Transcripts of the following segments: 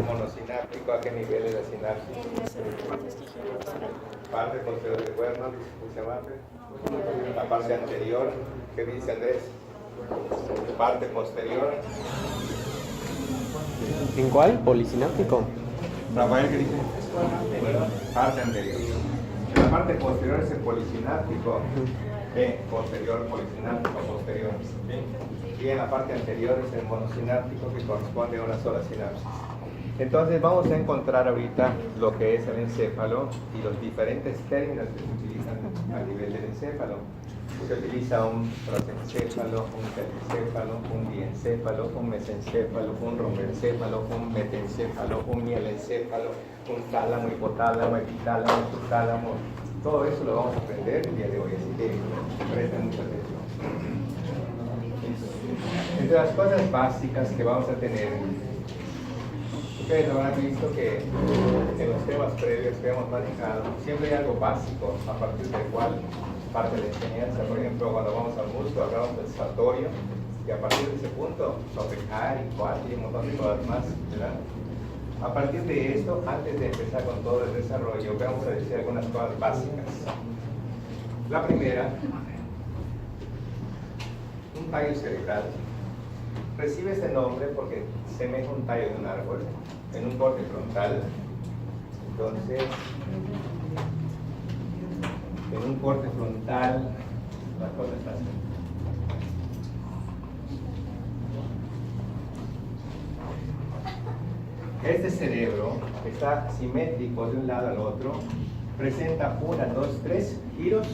monosináptico, ¿a qué nivel es la sinapsis? Parte posterior del cuerno, dice Mate. La parte anterior, ¿qué dice Andrés? Parte posterior. ¿En cuál? ¿Polisináptico? Rafael, ¿qué dice? Parte anterior. La parte posterior es el polisináptico. Posterior, polisináptico, posterior. ¿Sí? Y en la parte anterior es el monosináptico, que corresponde a una sola sinapsis. Entonces vamos a encontrar ahorita lo que es el encéfalo y los diferentes términos que se utilizan a nivel del encéfalo. Se utiliza un prosencéfalo, un telecéfalo, un diencéfalo, un mesencéfalo, un romencéfalo, un metencéfalo, un mielencéfalo, un tálamo, hipotálamo, epitálamo, subtálamo. Todo eso lo vamos a aprender el día de hoy, así que presten mucha atención. Entre las cosas básicas que vamos a tener, ustedes habrán visto que en los temas previos que hemos manejado, siempre hay algo básico a partir del cual parte de la enseñanza. Por ejemplo, cuando vamos al músculo, hablamos del sartorio, y a partir de ese punto, sopecar y cuatro y un montón de cosas más, ¿verdad? A partir de esto, antes de empezar con todo el desarrollo, vamos a decir algunas cosas básicas. La primera, un tallo cerebral. Recibe este nombre porque semeja un tallo de un árbol, en un corte frontal. Entonces, en un corte frontal, la cosa está así. Este cerebro, que está simétrico de un lado al otro, presenta 1, 2, 3 giros,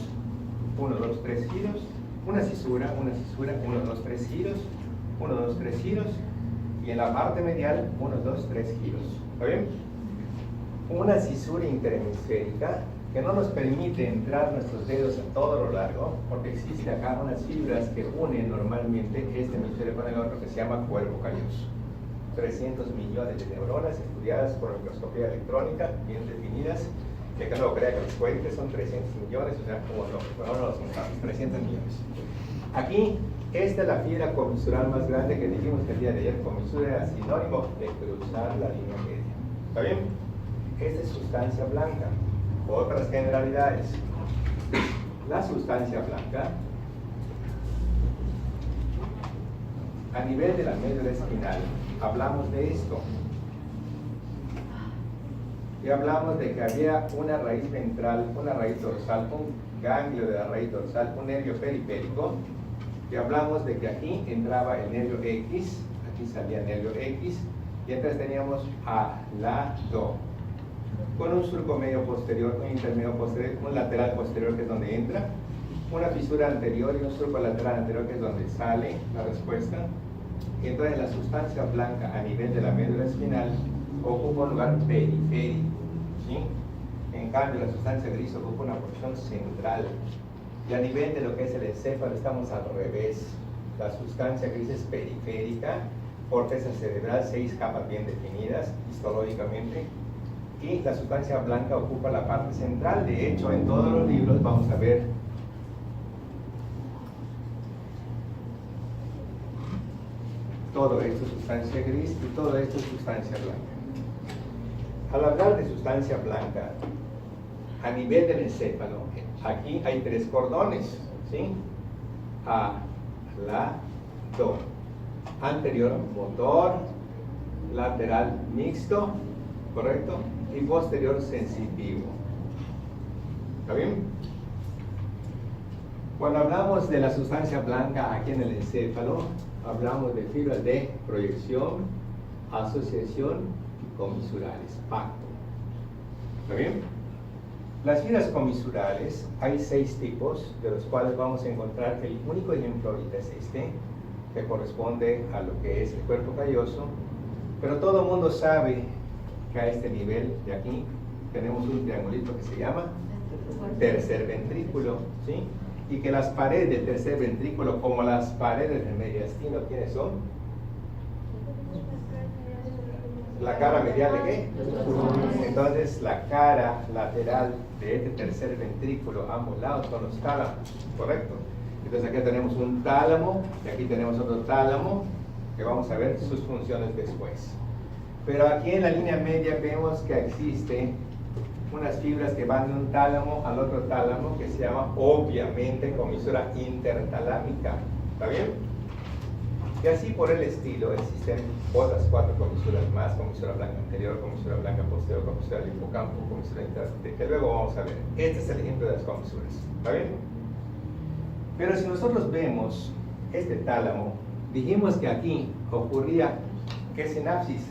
1, 2, 3 giros, una cisura, 1, 2, 3 giros, 1, 2, 3 giros, y en la parte medial, 1, 2, 3 giros. ¿Está bien? Una cisura interhemisférica que no nos permite entrar nuestros dedos a todo lo largo, porque existe acá unas fibras que unen normalmente este hemisferio con el otro, que se llama cuerpo calloso. 300 millones de neuronas estudiadas por microscopía electrónica, bien definidas, que no lo crea que los cuentes, son 300 millones, o sea, como no los contamos, 300 millones. Aquí, esta es la fibra comisural más grande que dijimos que el día de ayer. Comisura era sinónimo de cruzar la línea media. ¿Está bien? Esta es sustancia blanca. Otras generalidades. La sustancia blanca, a nivel de la médula espinal, hablamos de esto. Y hablamos de que había una raíz ventral, una raíz dorsal, un ganglio de la raíz dorsal, un nervio periférico. Y hablamos de que aquí entraba el nervio X, aquí salía el nervio X, y entonces teníamos alado, con un surco medio posterior, un intermedio posterior, un lateral posterior que es donde entra, una fisura anterior y un surco lateral anterior que es donde sale la respuesta. Y entonces la sustancia blanca a nivel de la médula espinal ocupa un lugar periférico, ¿sí? En cambio la sustancia gris ocupa una porción central. Y a nivel de lo que es el encéfalo estamos al revés. La sustancia gris es periférica, corteza cerebral, 6 capas bien definidas histológicamente, y la sustancia blanca ocupa la parte central. De hecho, en todos los libros vamos a ver todo esto es sustancia gris y todo esto es sustancia blanca. Al hablar de sustancia blanca, a nivel del encéfalo, aquí hay 3 cordones, ¿sí? Alado, anterior motor, lateral mixto, ¿correcto? Y posterior sensitivo. ¿Está bien? Cuando hablamos de la sustancia blanca aquí en el encéfalo, hablamos de fibras de proyección, asociación y comisurales, pacto. ¿Está bien? Las fibras comisurales, hay 6 tipos, de los cuales vamos a encontrar que el único ejemplo ahorita es este, que corresponde a lo que es el cuerpo calloso, pero todo el mundo sabe que a este nivel de aquí tenemos un triangulito que se llama tercer ventrículo, ¿sí? Y que las paredes del tercer ventrículo, como las paredes del mediastino, ¿quiénes son? ¿La cara medial de qué? Entonces la cara lateral de este tercer ventrículo, ambos lados son los tálamos, ¿correcto? Entonces aquí tenemos un tálamo y aquí tenemos otro tálamo, que vamos a ver sus funciones después. Pero aquí en la línea media vemos que existen unas fibras que van de un tálamo al otro tálamo, que se llama obviamente comisura intertalámica. ¿Está bien? Y así por el estilo existen otras 4 comisuras más: comisura blanca anterior, comisura blanca posterior, comisura del hipocampo, comisura interstite, que luego vamos a ver. Este es el ejemplo de las comisuras. ¿Está bien? Pero si nosotros vemos este tálamo, dijimos que aquí ocurría ¿qué sinapsis?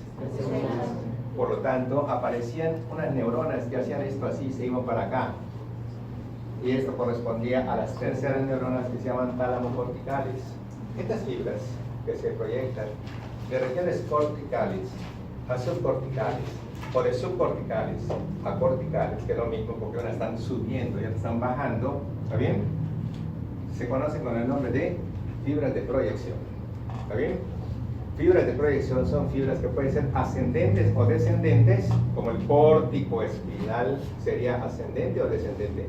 Por lo tanto, aparecían unas neuronas que hacían esto así, se iban para acá. Y esto correspondía a las terceras neuronas que se llaman tálamo-corticales. Estas fibras que se proyectan de regiones corticales a subcorticales, o de subcorticales a corticales, que es lo mismo porque ahora están subiendo y están bajando, ¿está bien? Se conocen con el nombre de fibras de proyección. ¿Está bien? Fibras de proyección son fibras que pueden ser ascendentes o descendentes, como el pórtico espinal sería ascendente o descendente.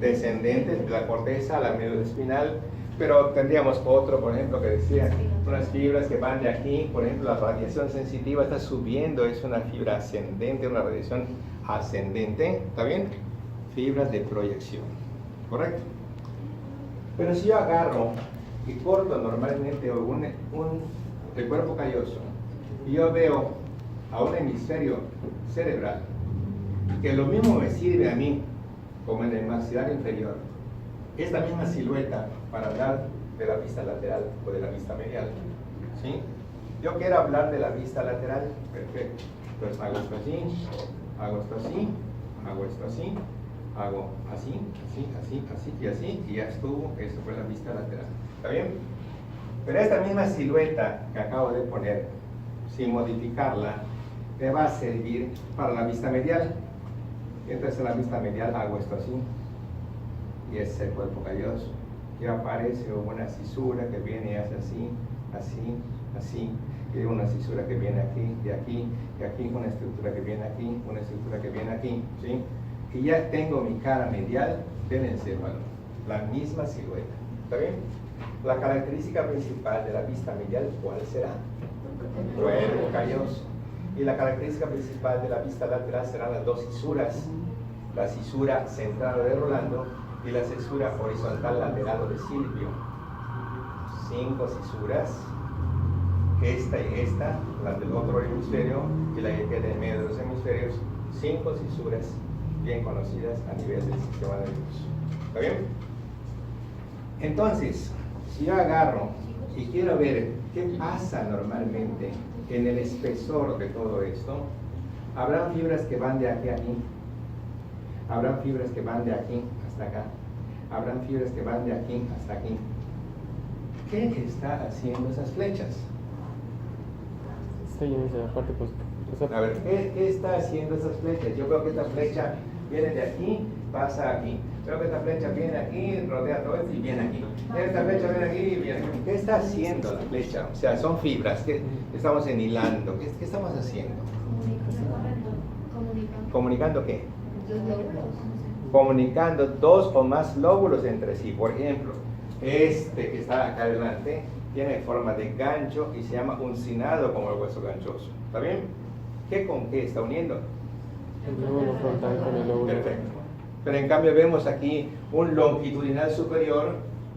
Descendente de la corteza a la médula espinal, pero tendríamos otro, por ejemplo, que decía unas fibras que van de aquí, por ejemplo, la radiación sensitiva está subiendo, es una fibra ascendente, una radiación ascendente, ¿está bien? Fibras de proyección, ¿correcto? Pero si yo agarro y corto normalmente el cuerpo calloso y yo veo a un hemisferio cerebral que lo mismo me sirve a mí como en el maxilar inferior, esta misma silueta para hablar de la vista lateral o de la vista medial, ¿sí? Yo quiero hablar de la vista lateral, perfecto, entonces hago esto así, hago esto así, hago esto así, hago así, así, así, así y así, y ya estuvo, eso fue la vista lateral. ¿Está bien? Pero esta misma silueta que acabo de poner, sin modificarla, me va a servir para la vista medial. Entonces en la vista medial hago esto así, y es el cuerpo calloso. Y aparece una cisura que viene y hace así, así, así. Y una cisura que viene aquí, de aquí, y aquí, una estructura que viene aquí, una estructura que viene aquí, ¿sí? Y ya tengo mi cara medial del encéfalo, la misma silueta. ¿Está bien? La característica principal de la vista medial, ¿cuál será? Cuerpo calloso. Y la característica principal de la vista lateral serán las 2 cisuras: la cisura central de Rolando y la cisura horizontal lateral de Silvio. 5 cisuras, esta y esta, la del otro hemisferio y la que queda en medio de los hemisferios. 5 cisuras bien conocidas a nivel del sistema nervioso. ¿Está bien? Entonces, si yo agarro y quiero ver qué pasa normalmente en el espesor de todo esto, habrán fibras que van de aquí a aquí, habrán fibras que van de aquí hasta acá, habrán fibras que van de aquí hasta aquí. ¿Qué está haciendo esas flechas? Sí, en esa parte, pues, A ver, ¿qué está haciendo esas flechas? Yo veo que esta flecha viene de aquí, pasa aquí. Veo que esta flecha viene aquí, rodea todo esto y viene aquí. Esta flecha viene aquí y viene aquí. ¿Qué está haciendo la flecha? O sea, son fibras que estamos enhilando. ¿Qué estamos haciendo? ¿Comunicando qué? Comunicando 2 o más lóbulos entre sí. Por ejemplo, este que está acá adelante tiene forma de gancho y se llama uncinado como el hueso ganchoso. ¿Está bien? ¿Qué con qué está uniendo? El lóbulo frontal con el lóbulo. Perfecto. Pero en cambio vemos aquí un longitudinal superior,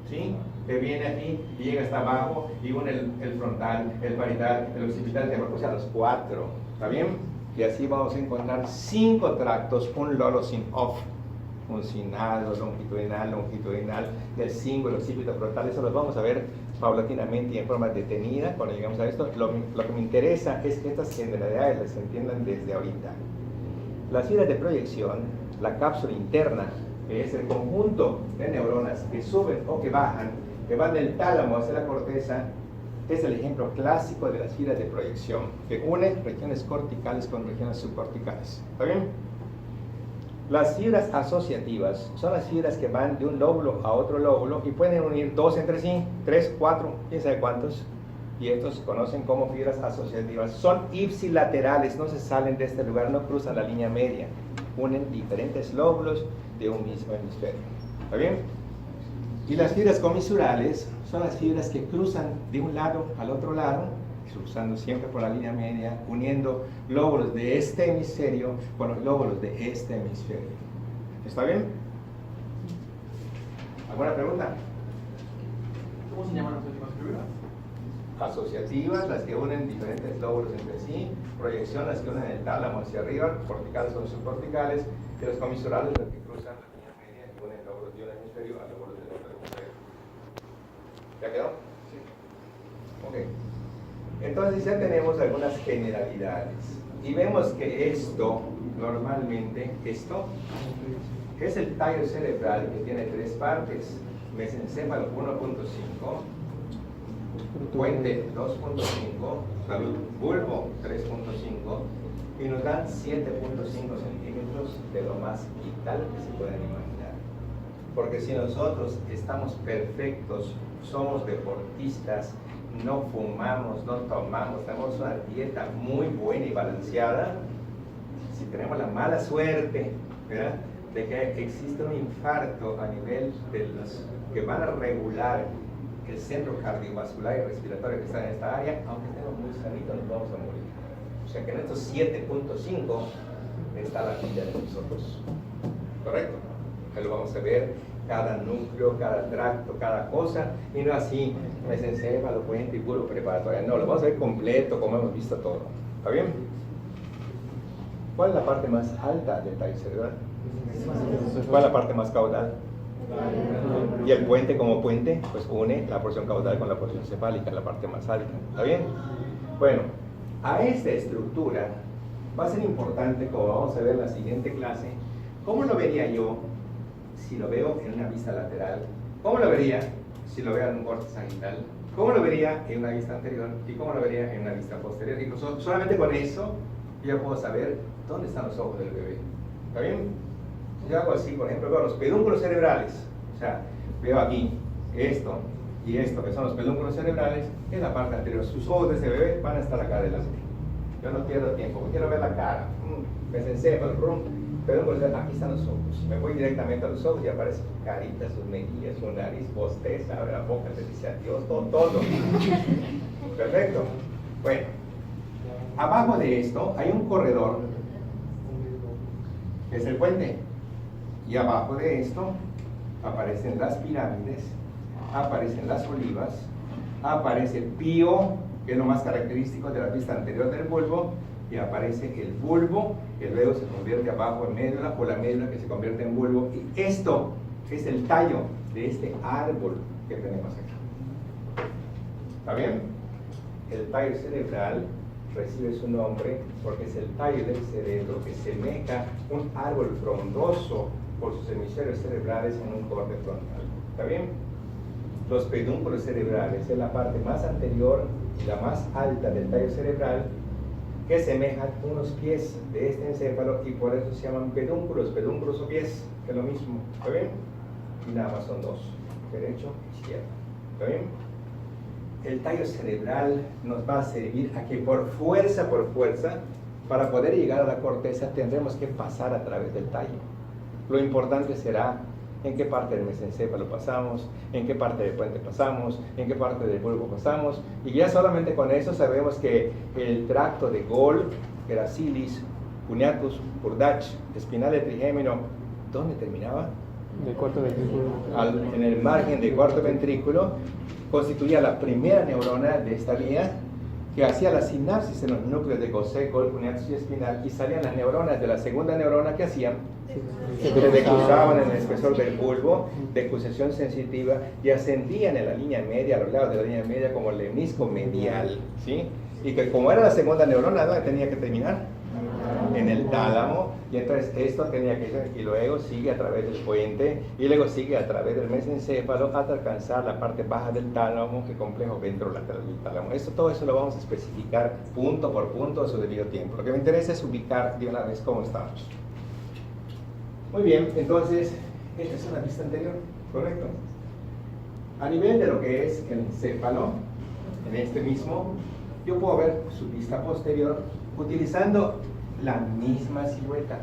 ¿sí?, que viene aquí y llega hasta abajo y une el frontal, el parietal, el occipital, o sea, los 4. ¿Está bien? Y así vamos a encontrar 5 tractos, un loro sin off, uncinado, longitudinal, del cíngulo, el occipito frontal. Eso lo vamos a ver paulatinamente y en forma detenida cuando llegamos a esto. Lo que me interesa es que estas generalidades las entiendan desde ahorita. Las fibras de proyección, la cápsula interna, que es el conjunto de neuronas que suben o que bajan, que van del tálamo hacia la corteza, es el ejemplo clásico de las fibras de proyección, que unen regiones corticales con regiones subcorticales. ¿Está bien? Las fibras asociativas son las fibras que van de un lóbulo a otro lóbulo y pueden unir 2 entre sí, 3, 4, quién sabe cuántos. Y estos se conocen como fibras asociativas. Son ipsilaterales, no se salen de este lugar, no cruzan la línea media. Unen diferentes lóbulos de un mismo hemisferio. ¿Está bien? Y las fibras comisurales son las fibras que cruzan de un lado al otro lado cruzando siempre por la línea media, uniendo lóbulos de este hemisferio con los lóbulos de este hemisferio. ¿Está bien? ¿Alguna pregunta? ¿Cómo se llaman las últimas figuras? Asociativas, las que unen diferentes lóbulos entre sí; proyección, las que unen el tálamo hacia arriba; corticales o subcorticales; y los comisurales, las que cruzan la línea media y unen lóbulos de un hemisferio a lóbulos del otro hemisferio. ¿Ya quedó? Sí. Ok. Entonces ya tenemos algunas generalidades. Y vemos que esto, normalmente, esto es el tallo cerebral, que tiene tres partes: mesencéfalo 1.5, puente 2.5, salud bulbo 3.5, y nos dan 7.5 centímetros de lo más vital que se pueden imaginar. Porque si nosotros estamos perfectos, somos deportistas, no fumamos, no tomamos, tenemos una dieta muy buena y balanceada, si tenemos la mala suerte, ¿verdad?, de que existe un infarto a nivel de los que van a regular el centro cardiovascular y respiratorio que está en esta área, aunque estemos muy sanitos, nos vamos a morir. O sea que en estos 7.5 está la vida de nosotros. ¿Correcto? Ahí lo vamos a ver, cada núcleo, cada tracto, cada cosa, y no así, mesencéfalo, puente y bulbo preparatoria. No, lo vamos a ver completo, como hemos visto todo. ¿Está bien? ¿Cuál es la parte más alta del tallo cerebral? ¿Cuál es la parte más caudal? Y el puente, como puente, pues une la porción caudal con la porción cefálica, la parte más alta. ¿Está bien? Bueno, a esta estructura va a ser importante, como vamos a ver en la siguiente clase, ¿cómo lo vería yo si lo veo en una vista lateral? ¿Cómo lo vería si lo veo en un corte sagital? ¿Cómo lo vería en una vista anterior? ¿Y cómo lo vería en una vista posterior? Y solamente con eso yo puedo saber dónde están los ojos del bebé. ¿Está bien? Yo hago así, por ejemplo, veo los pedúnculos cerebrales. O sea, veo aquí esto y esto, que son los pedúnculos cerebrales, en la parte anterior. Sus ojos de ese bebé van a estar acá adelante. Yo no pierdo tiempo, quiero ver la cara. Mesencéfalo, pedúnculos cerebrales, aquí están los ojos. Me voy directamente a los ojos y aparece su carita, sus mejillas, su nariz, bosteza, abre la boca, te dice adiós, todo. Perfecto. Bueno, abajo de esto hay un corredor, que es el puente. Y abajo de esto aparecen las pirámides, aparecen las olivas, aparece el pío, que es lo más característico de la vista anterior del bulbo, y aparece el bulbo, que luego se convierte abajo en médula, o la médula que se convierte en bulbo. Y esto es el tallo de este árbol que tenemos aquí. ¿Está bien? El tallo cerebral recibe su nombre porque es el tallo del cerebro que semeja un árbol frondoso por sus hemisferios cerebrales en un corte frontal. ¿Está bien? Los pedúnculos cerebrales es la parte más anterior y la más alta del tallo cerebral, que semejan unos pies de este encéfalo, y por eso se llaman pedúnculos o pies, que es lo mismo. ¿Está bien? Y nada más son dos, derecho e izquierdo. ¿Está bien? El tallo cerebral nos va a servir a que por fuerza, para poder llegar a la corteza, tendremos que pasar a través del tallo. Lo importante será en qué parte del mesencéfalo pasamos, en qué parte del puente pasamos, en qué parte del bulbo pasamos, y ya solamente con eso sabemos que el tracto de Gol, Gracilis, Cuneatus, Burdach, espinal de trigémino, ¿dónde terminaba? Del cuarto ventrículo. En el margen del cuarto ventrículo, constituía la primera neurona de esta vía, que hacía la sinapsis en los núcleos de Gaussier, Gol, Cuneatus y espinal, y salían las neuronas de la segunda neurona que hacían, se decruzaban en el espesor del bulbo, decusación sensitiva, y ascendían en la línea media, a los lados de la línea media, como el lemnisco medial, ¿sí? Y que como era la segunda neurona, ¿dónde tenía que terminar? En el tálamo, y entonces esto tenía que ser, y luego sigue a través del puente, y luego sigue a través del mesencéfalo hasta alcanzar la parte baja del tálamo, que es complejo ventrolateral del tálamo. Todo eso lo vamos a especificar punto por punto a su debido tiempo. Lo que me interesa es ubicar de una vez cómo estamos. Muy bien, entonces, esta es una vista anterior, ¿correcto? A nivel de lo que es el encéfalo, en este mismo, yo puedo ver su vista posterior utilizando la misma silueta.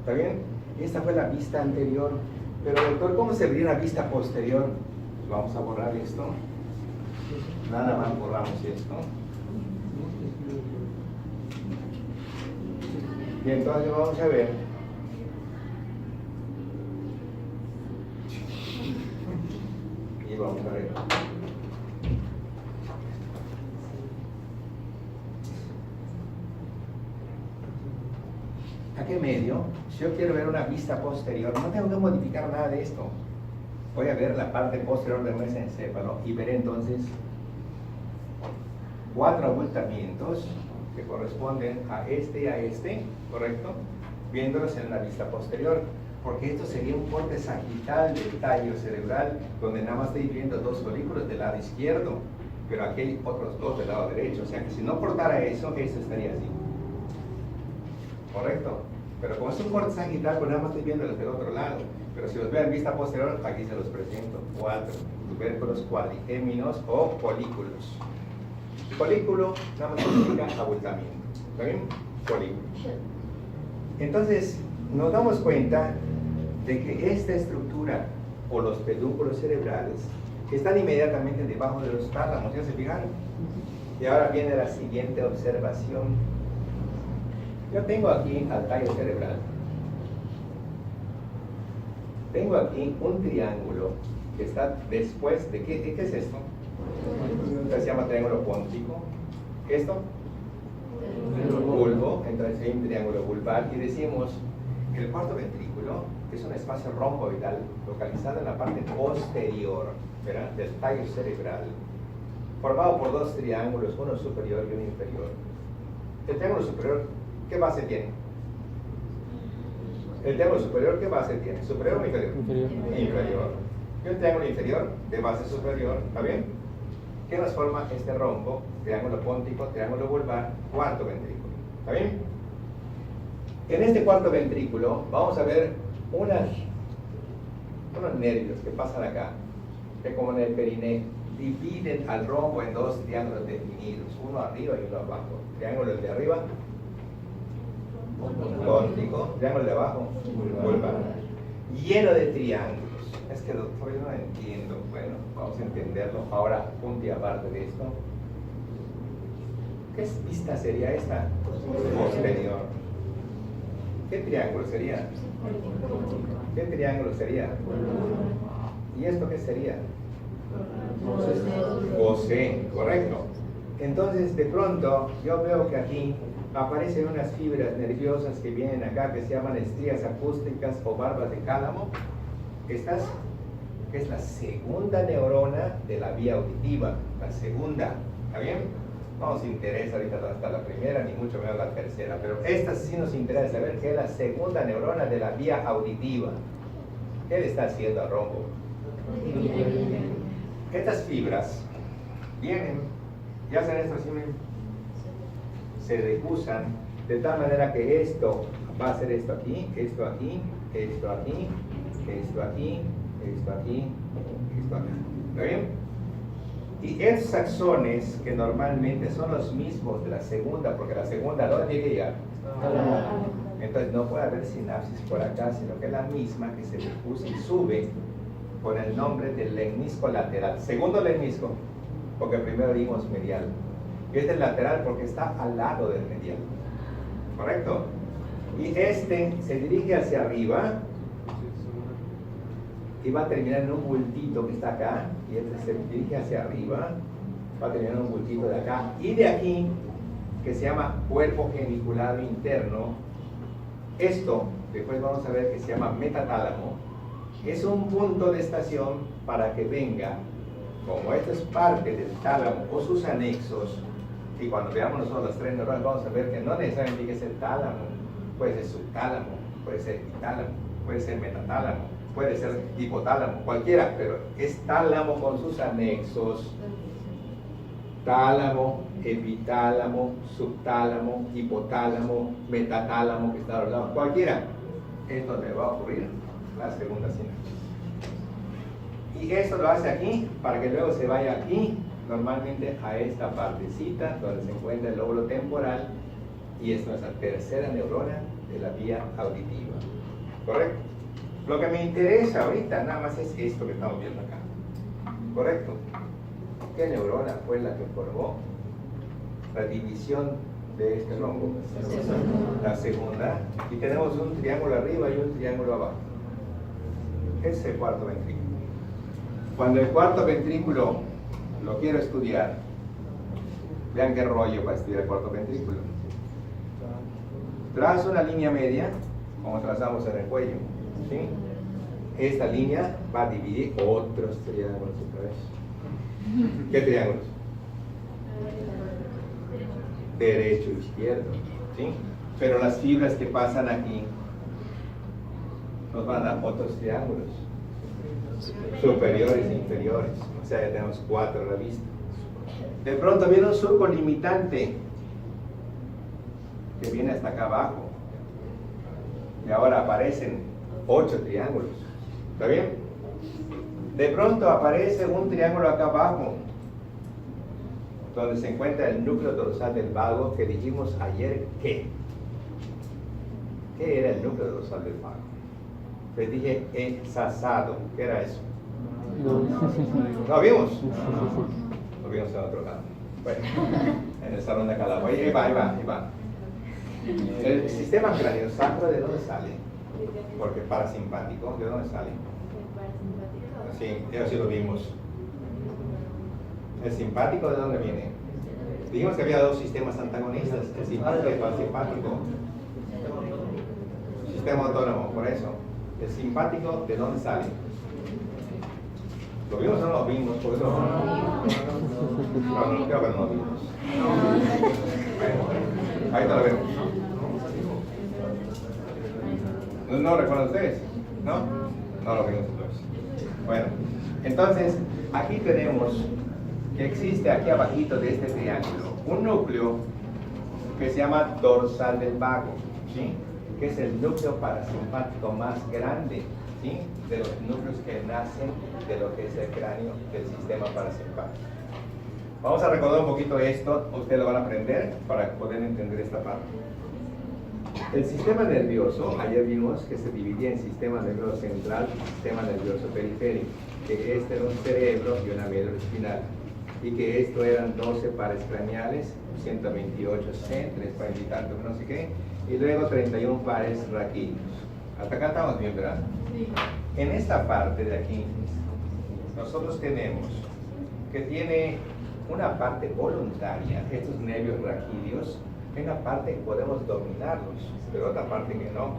¿Está bien? Esta fue la vista anterior. Pero, doctor, ¿cómo se vería la vista posterior? Pues vamos a borrar esto. Nada más borramos esto. Y entonces vamos a ver y vamos a ver ¿a qué medio? Si yo quiero ver una vista posterior, no tengo que modificar nada de esto. Voy a ver la parte posterior del mesencéfalo y veré entonces 4 abultamientos que corresponden a este, ¿correcto? Viéndolos en la vista posterior, porque esto sería un corte sagital del tallo cerebral, donde nada más estoy viendo 2 folículos del lado izquierdo, pero aquí hay otros 2 del lado derecho, o sea que si no cortara eso, eso estaría así. ¿Correcto? Pero como es un corte sagital, pues nada más estoy viendo los del otro lado. Pero si los veo en vista posterior, aquí se los presento. 4 tubérculos cuadrigéminos o folículos. Folículo nada más significa abultamiento. ¿Está bien? Folículo. Entonces, nos damos cuenta de que esta estructura o los pedúnculos cerebrales están inmediatamente debajo de los tálamos. ¿Ya se fijaron? Y ahora viene la siguiente observación. Yo tengo aquí al tallo cerebral. Tengo aquí un triángulo que está después de ¿qué es esto? Esto se llama triángulo póntico. ¿Esto? Bulbo. Entonces hay un triángulo vulvar y decimos que el cuarto ventrículo es un espacio romboidal localizado en la parte posterior, ¿verdad?, del tallo cerebral, formado por 2 triángulos, uno superior y uno inferior. El triángulo superior, ¿qué base tiene? El triángulo superior, ¿qué base tiene? ¿Superior o inferior? Inferior. Inferior. Y un triángulo inferior de base superior, ¿está bien? ¿Qué nos forma este rombo? Triángulo póntico, triángulo vulvar, cuarto ventrículo. ¿Está bien? En este cuarto ventrículo vamos a ver unos nervios que pasan acá, que como en el periné, dividen al rombo en 2 triángulos definidos, uno arriba y uno abajo. Triángulo de arriba, póntico, triángulo de abajo, vulvar, lleno de triángulos. Es que doctor, yo no entiendo. Bueno, vamos a entenderlo. Ahora, punto y aparte de esto, ¿qué vista sería esta? Posterior. ¿Qué triángulo sería? ¿Qué triángulo sería? ¿Y esto qué sería? Gaussian, correcto. Entonces, de pronto, yo veo que aquí aparecen unas fibras nerviosas que vienen acá, que se llaman estrías acústicas o barbas de cálamo. Estas, que es la segunda neurona de la vía auditiva, la segunda, ¿está bien? No nos interesa ahorita hasta la primera, ni mucho menos la tercera, pero esta sí nos interesa saber que es la segunda neurona de la vía auditiva. ¿Qué le está haciendo al rombo? Estas fibras vienen y hacen esto así, se difusan de tal manera que esto va a ser esto aquí, esto aquí, esto aquí, esto aquí, esto aquí, esto acá. ¿Está bien? Y esos axones, que normalmente son los mismos de la segunda, porque la segunda no tiene que llegar, entonces no puede haber sinapsis por acá, sino que es la misma que se difusa y sube con el nombre del lemnisco lateral. Segundo lemnisco, porque primero dimos medial. Y este es lateral porque está al lado del medial. ¿Correcto? Y este se dirige hacia arriba y va a terminar en un bultito que está acá, y este se dirige hacia arriba, va a terminar en un bultito de acá, y de aquí, que se llama cuerpo geniculado interno. Esto, después vamos a ver que se llama metatálamo, es un punto de estación para que venga, como esto es parte del tálamo o sus anexos, y cuando veamos nosotros las 3 neuronas vamos a ver que no necesariamente tiene que ser tálamo, puede ser subtálamo, puede ser hipotálamo, puede ser metatálamo, puede ser hipotálamo, cualquiera, pero es tálamo con sus anexos: tálamo, epitálamo, subtálamo, hipotálamo, metatálamo, que está a los lados, cualquiera. Es donde va a ocurrir la segunda sinapsis. Y esto lo hace aquí para que luego se vaya aquí, normalmente a esta partecita donde se encuentra el lóbulo temporal, y es nuestra tercera neurona de la vía auditiva. ¿Correcto? Lo que me interesa ahorita nada más es esto que estamos viendo acá. ¿Correcto? ¿Qué neurona fue la que formó la división de este rombo? La segunda. Y tenemos un triángulo arriba y un triángulo abajo. Ese es el cuarto ventrículo. Cuando el cuarto ventrículo lo quiero estudiar, vean qué rollo para estudiar el cuarto ventrículo. Trazo una línea media, como trazamos en el cuello, ¿sí? Esta línea va a dividir otros triángulos otra vez. ¿Qué triángulos? Derecho e izquierdo, ¿sí? Pero las fibras que pasan aquí nos van a dar otros triángulos, superiores e inferiores. O sea, ya tenemos 4 a la vista. De pronto viene un surco limitante que viene hasta acá abajo. Y ahora aparecen 8 triángulos. ¿Está bien? De pronto aparece un triángulo acá abajo, donde se encuentra el núcleo dorsal del vago que dijimos ayer que. ¿Qué era el núcleo dorsal del vago? Les dije ensasado. ¿Qué era eso? ¿Lo vimos? Lo vimos en otro lado. Bueno, en el salón de Calabo. Ahí va. El sistema craniosacro, ¿de dónde sale? Porque parasimpático, ¿de dónde sale? Sí, eso sí lo vimos. ¿El simpático de dónde viene? Dijimos que había 2 sistemas antagonistas, el simpático y el parasimpático. Sistema autónomo, por eso. ¿El simpático de dónde sale? ¿Lo vimos o no lo vimos? Por eso no, creo que no lo vimos. Bueno, ahí te lo vemos. ¿No recuerdan ustedes? ¿No? No lo vimos entonces. Bueno, entonces aquí tenemos que existe aquí abajito de este triángulo un núcleo que se llama dorsal del vago, ¿sí? Que es el núcleo parasimpático más grande, ¿sí? De los núcleos que nacen de lo que es el cráneo del sistema parasimpático. Vamos a recordar un poquito esto, ustedes lo van a aprender para poder entender esta parte. El sistema nervioso, ayer vimos que se dividía en sistema nervioso central y sistema nervioso periférico, que este era un cerebro y una médula espinal, y que esto eran 12 pares craneales, 128 centros, 40 y tanto, no sé qué, y luego 31 pares raquídeos. Hasta acá estamos bien, ¿verdad? Sí. En esta parte de aquí, nosotros tenemos que tiene una parte voluntaria, estos nervios raquídeos, hay una parte que podemos dominarlos, pero otra parte que no.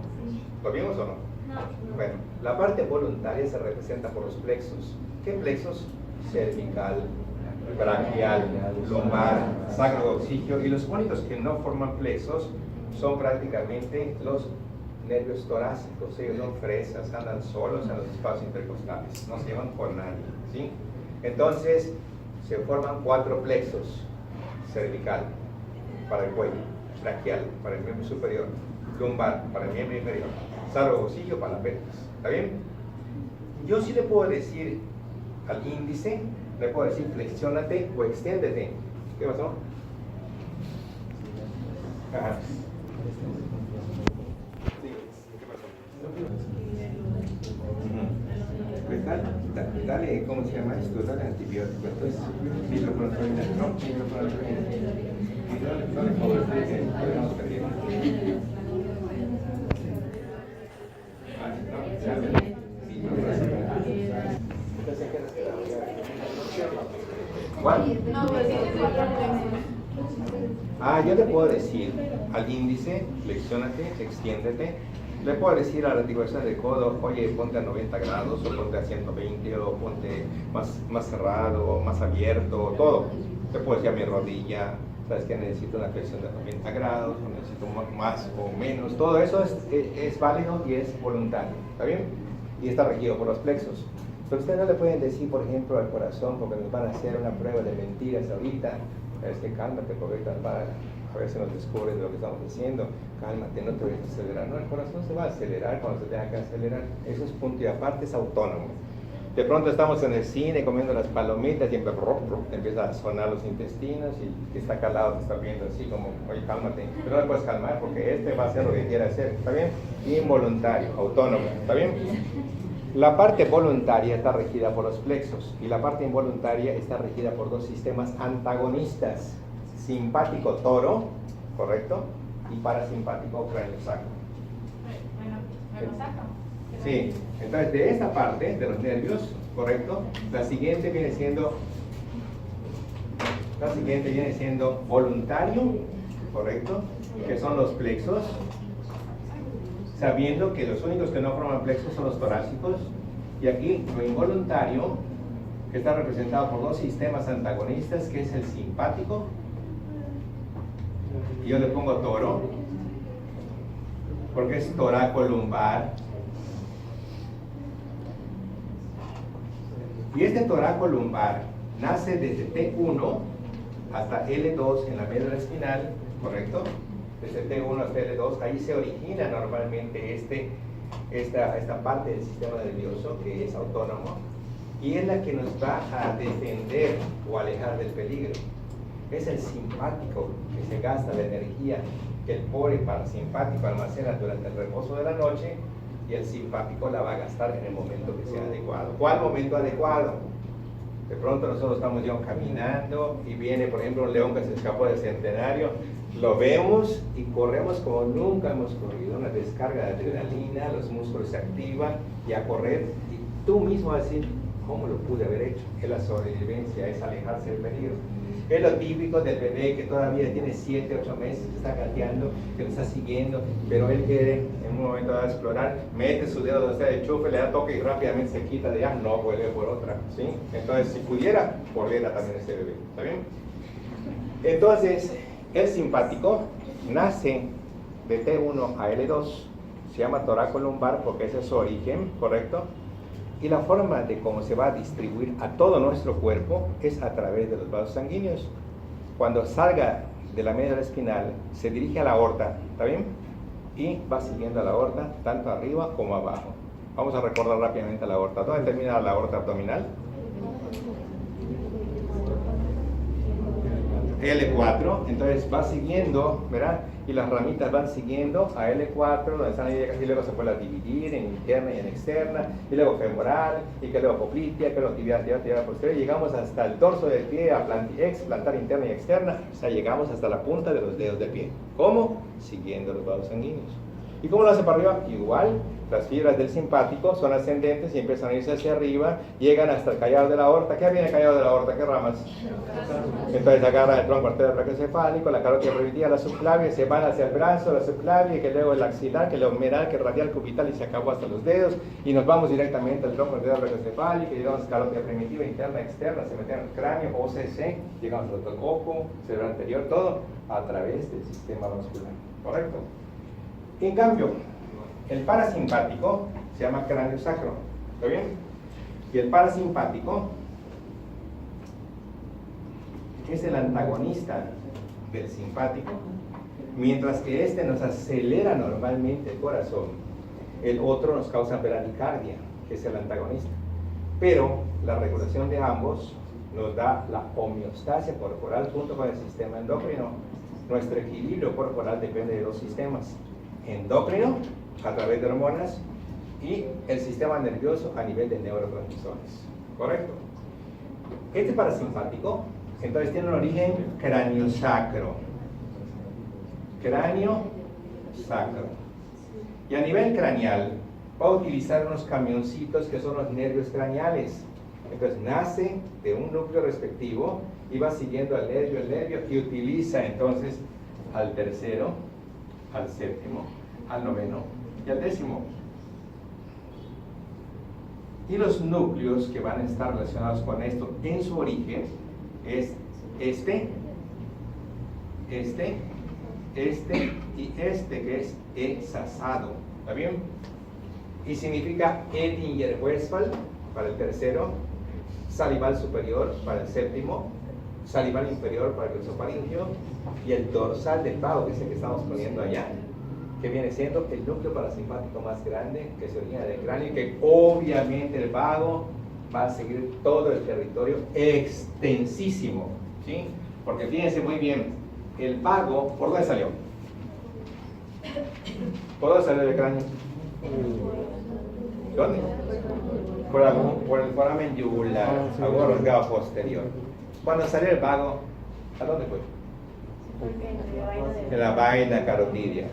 ¿Lo vimos o no? No. Bueno, la parte voluntaria se representa por los plexos. ¿Qué plexos? Cervical, braquial, lumbar, sacrococcigio, y los únicos que no forman plexos son prácticamente los nervios torácicos. Ellos son fresas, andan solos en los espacios intercostales, no se llevan con nadie, ¿sí? Entonces se forman 4 plexos: cervical para el cuello, braquial para el miembro superior, lumbar para el miembro inferior, sacrococcigio para las piernas. ¿Está bien? Yo sí le puedo decir al índice, le puedo decir flexiónate o extiéndete. ¿Qué pasó? Ajá. Pues dale, ¿cómo se llama esto? Dale antibiótico. Entonces, microproteína, ¿no? Microproteína. Y dale por que podemos pedir. ¿Cuál? Yo le puedo decir al índice, flexiónate, extiéndete. Le puedo decir a la articulación del codo, oye, ponte a 90 grados, o ponte a 120, o ponte más cerrado, o más abierto, todo. Le puedo decir a mi rodilla, sabes que necesito una flexión de 90 grados, o necesito más o menos. Todo eso es válido y es voluntario, ¿está bien? Y está regido por los plexos. Pero ustedes no le pueden decir, por ejemplo, al corazón, porque nos van a hacer una prueba de mentiras ahorita. Es que cálmate, porque a veces nos descubres de lo que estamos haciendo. Cálmate, no te vayas a acelerar. No, el corazón se va a acelerar cuando se tenga que acelerar. Eso es punto y aparte, es autónomo. De pronto estamos en el cine comiendo las palomitas y empieza a sonar los intestinos y que está calado, te está viendo así como, oye, cálmate. Pero no le puedes calmar porque este va a hacer lo que quiere hacer. ¿Está bien? Involuntario, autónomo. ¿Está bien? La parte voluntaria está regida por los plexos y la parte involuntaria está regida por 2 sistemas antagonistas: simpático toro ¿correcto? Y parasimpático craniosacro. ¿Me lo saco? Sí, entonces de esta parte de los nervios, ¿correcto? La siguiente viene siendo voluntario, ¿correcto? Que son los plexos, sabiendo que los únicos que no forman plexos son los torácicos. Y aquí lo involuntario, que está representado por dos sistemas antagonistas, que es el simpático, y yo le pongo toro, porque es toracolumbar. Y este toracolumbar nace desde T1 hasta L2 en la médula espinal, ¿correcto? Desde T1 hasta L2, ahí se origina normalmente esta parte del sistema nervioso que es autónomo y es la que nos va a defender o alejar del peligro. Es el simpático que se gasta la energía que el pobre parasimpático almacena durante el reposo de la noche y el simpático la va a gastar en el momento que sea adecuado. ¿Cuál momento adecuado? De pronto nosotros estamos ya caminando y viene, por ejemplo, un león que se escapó del Centenario, lo vemos y corremos como nunca hemos corrido, una descarga de adrenalina, los músculos se activan y a correr, y tú mismo vas a decir, ¿cómo lo pude haber hecho? Es la sobrevivencia, es alejarse del peligro. Es lo típico del bebé que todavía tiene 7, 8 meses, que está gateando, que lo está siguiendo, pero él quiere en un momento dado explorar, mete su dedo donde está el enchufe, le da toque y rápidamente se quita de allá, no vuelve por otra, ¿sí? Entonces, si pudiera, corriera también este bebé, ¿está bien? Entonces, el simpático nace de T1 a L2, se llama toracolumbar porque ese es su origen, ¿correcto? Y la forma de cómo se va a distribuir a todo nuestro cuerpo es a través de los vasos sanguíneos. Cuando salga de la médula espinal, se dirige a la aorta, ¿está bien? Y va siguiendo a la aorta, tanto arriba como abajo. Vamos a recordar rápidamente la aorta. ¿Dónde termina la aorta abdominal? L4, entonces va siguiendo, ¿verdad? Y las ramitas van siguiendo a L4, donde están ahí, y luego se puede dividir en interna y en externa, y luego femoral, y que luego poplitea, que luego tibial posterior, y llegamos hasta el torso del pie, a plantar interna y externa, o sea, llegamos hasta la punta de los dedos del pie. ¿Cómo? Siguiendo los vasos sanguíneos. ¿Y cómo lo hace para arriba? Igual, las fibras del simpático son ascendentes y empiezan a irse hacia arriba, llegan hasta el callado de la aorta. ¿Qué viene el callado de la aorta? ¿Qué ramas? Entonces agarra el tronco arterial brachiocefálico, la carótida brevidia, la subclavia, se van hacia el brazo, la subclavia, que luego el axilar, que luego humeral, que radial, cubital, y se acabó hasta los dedos, y nos vamos directamente al tronco arterial brachiocefálico, y llegamos a carótida primitiva, interna, externa, se meten en el cráneo, OCC, llegamos al ojo, cerebro anterior, todo a través del sistema vascular, ¿correcto? En cambio, el parasimpático se llama cráneo sacro, ¿está bien? Y el parasimpático es el antagonista del simpático, mientras que este nos acelera normalmente el corazón, el otro nos causa bradicardia, que es el antagonista. Pero la regulación de ambos nos da la homeostasia corporal junto con el sistema endocrino. Nuestro equilibrio corporal depende de dos sistemas: endocrino, a través de hormonas, y el sistema nervioso a nivel de neurotransmisores, ¿correcto? Este parasimpático entonces tiene un origen craniosacro, y a nivel craneal va a utilizar unos camioncitos que son los nervios craneales. Entonces nace de un núcleo respectivo y va siguiendo al nervio, y utiliza entonces al tercero, al séptimo, al noveno y al décimo. Y los núcleos que van a estar relacionados con esto en su origen es este y este, que es esasado, ¿está bien? Y significa Edinger-Westphal para el tercero, salival superior para el séptimo, salival inferior para el glosofaringeo, y el dorsal del vago, que es el que estamos poniendo allá, que viene siendo el núcleo parasimpático más grande, que se origina del cráneo, y que obviamente el vago va a seguir todo el territorio extensísimo, ¿sí? Porque fíjense muy bien, el vago, ¿por dónde salió? ¿Por dónde salió del cráneo? ¿Dónde? Por el foramen yugular, algo rasgado posterior. Cuando salió el vago, ¿a dónde fue? En la vaina carotidia.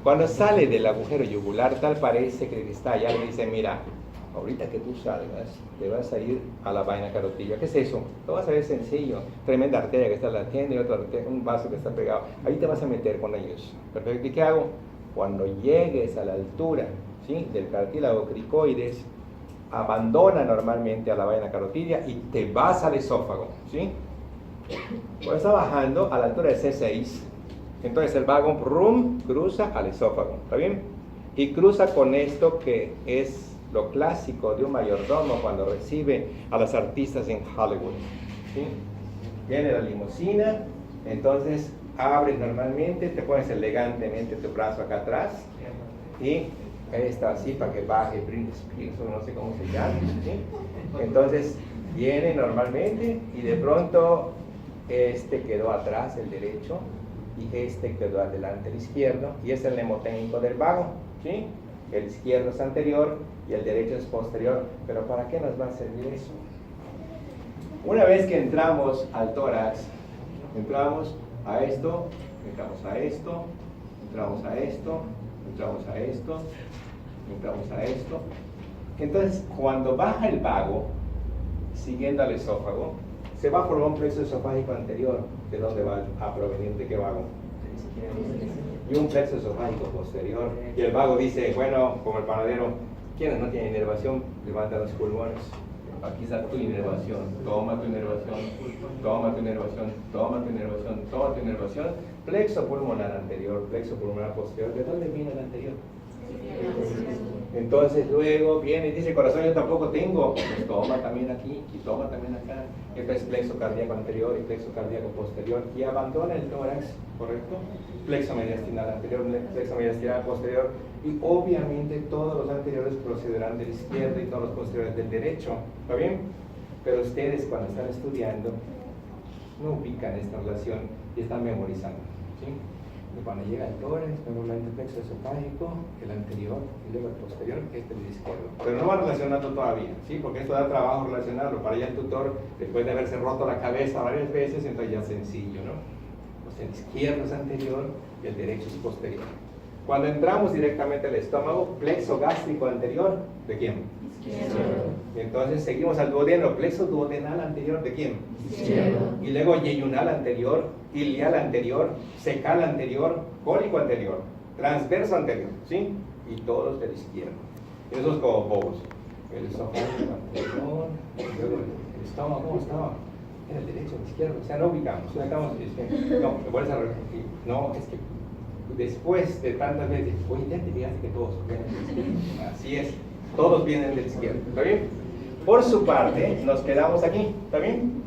Cuando sale del agujero yugular, tal parece que está allá, le dice, mira, ahorita que tú salgas, te vas a ir a la vaina carotidia. ¿Qué es eso? Lo vas a ver sencillo. Tremenda arteria que está latiendo y otra arteria, un vaso que está pegado. Ahí te vas a meter con ellos. Perfecto. ¿Y qué hago? Cuando llegues a la altura, ¿sí?, del cartílago cricoides, abandona normalmente a la vaina carotidia y te vas al esófago, ¿sí? Cuando está bajando a la altura de C6, entonces el vago cruza al esófago, ¿está bien? Y cruza con esto que es lo clásico de un mayordomo cuando recibe a los artistas en Hollywood, ¿sí? Viene la limusina, entonces abres normalmente, te pones elegantemente tu brazo acá atrás y está así para que baje Britney Spears o no sé cómo se llama, ¿sí? Entonces viene normalmente y de pronto este quedó atrás, el derecho, y este quedó adelante, el izquierdo, y es el mnemotécnico del vago, ¿sí? El izquierdo es anterior y el derecho es posterior. Pero ¿para qué nos va a servir eso? Una vez que entramos al tórax, entramos a esto, entramos a esto, entramos a esto, entramos a esto, entramos a esto. Entonces, cuando baja el vago, siguiendo al esófago, se va a formar un plexo esofágico anterior. ¿De dónde va a provenir? ¿De qué vago? Y un plexo esofágico posterior. Y el vago dice, bueno, como el panadero, ¿quiénes no tienen inervación? Levanta los pulmones. Aquí está tu inervación. Toma tu inervación, toma tu inervación, toma tu inervación, toma tu inervación. Plexo pulmonar anterior, plexo pulmonar posterior. ¿De dónde viene el anterior? Entonces luego viene y dice, corazón, yo tampoco tengo. Pues toma también aquí y toma también acá. Entonces plexo cardíaco anterior y plexo cardíaco posterior. Y abandona el tórax, ¿correcto? Plexo mediastinal anterior, plexo mediastinal posterior. Y obviamente todos los anteriores procederán del izquierdo y todos los posteriores del derecho. ¿Está bien? Pero ustedes cuando están estudiando no ubican esta relación y están memorizando, ¿sí? Y cuando llega el tórax, normalmente el plexo esofágico, el anterior y luego el posterior, este es el izquierdo. Pero no va relacionando todavía, ¿sí? Porque esto da trabajo relacionarlo. Para allá el tutor, después de haberse roto la cabeza varias veces, entonces ya es sencillo, ¿no? Pues el izquierdo es anterior y el derecho es posterior. Cuando entramos directamente al estómago, plexo gástrico anterior, ¿de quién? Izquierdo. Entonces seguimos al duodeno, plexo duodenal anterior, ¿de quién? Izquierdo. Y luego yeyunal anterior, ilial anterior, secal anterior, cólico anterior, transverso anterior, ¿sí? Y todos del izquierdo. Esos como bobos. El esófago anterior, luego el estómago, ¿cómo estaba? Era el derecho, el izquierdo, o sea, no ubicamos, no estamos diciendo, no, me vuelves a repetir, no, es que después de tantas veces, oye, ya te fijaste que todos vienen del izquierdo. Así es, todos vienen del izquierdo, ¿está bien? Por su parte, nos quedamos aquí, ¿está bien?